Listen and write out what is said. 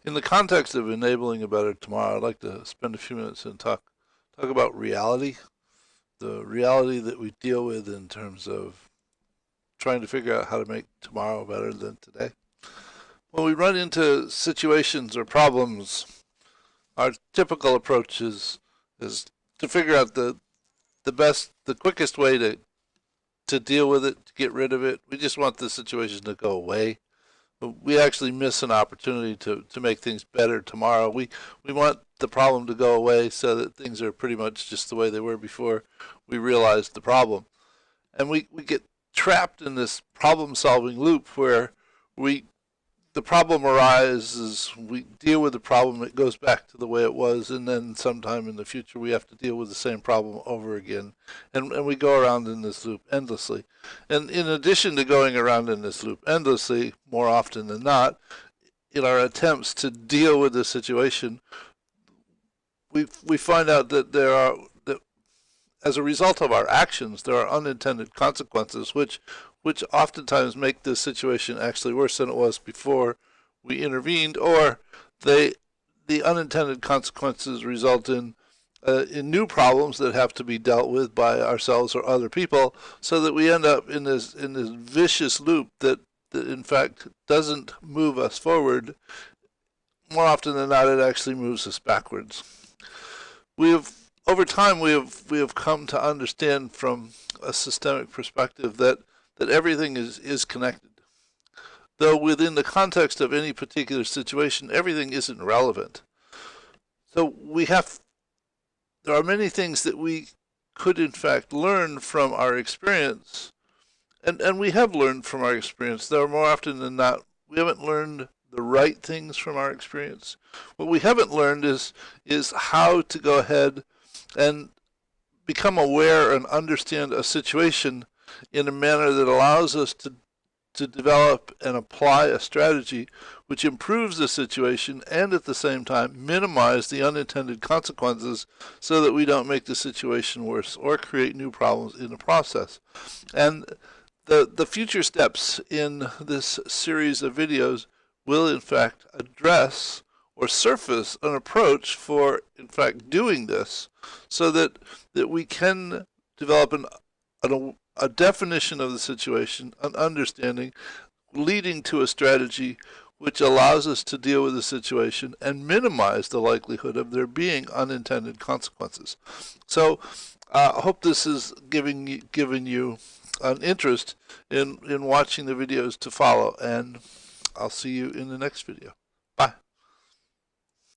In the context of enabling a better tomorrow, I'd like to spend a few minutes and talk about reality, the reality that we deal with in terms of trying to figure out how to make tomorrow better than today. When we run into situations or problems, our typical approach is to figure out the quickest way to deal with it, to get rid of it. We just want the situation to go away. We actually miss an opportunity to make things better tomorrow. We want the problem to go away so that things are pretty much just the way they were before we realized the problem. And we get trapped in this problem solving loop where the problem arises, we deal with the problem, it goes back to the way it was, and then sometime in the future we have to deal with the same problem over again. And we go around in this loop endlessly. And in addition to going around in this loop endlessly, more often than not, in our attempts to deal with the situation, we find out that as a result of our actions, there are unintended consequences, which oftentimes make the situation actually worse than it was before we intervened, or the unintended consequences result in new problems that have to be dealt with by ourselves or other people, so that we end up in this vicious loop that in fact doesn't move us forward. More often than not, it actually moves us backwards. Over time, we have come to understand from a systemic perspective that everything is connected. Though within the context of any particular situation, everything isn't relevant. So there are many things that we could in fact learn from our experience, and we have learned from our experience. Though more often than not, we haven't learned the right things from our experience. What we haven't learned is how to go ahead and become aware and understand a situation in a manner that allows us to develop and apply a strategy which improves the situation and at the same time minimize the unintended consequences so that we don't make the situation worse or create new problems in the process. And the future steps in this series of videos will in fact address or surface an approach for in fact doing this so that we can develop a definition of the situation, an understanding, leading to a strategy which allows us to deal with the situation and minimize the likelihood of there being unintended consequences. So I hope this is given you an interest in watching the videos to follow, and I'll see you in the next video. Bye.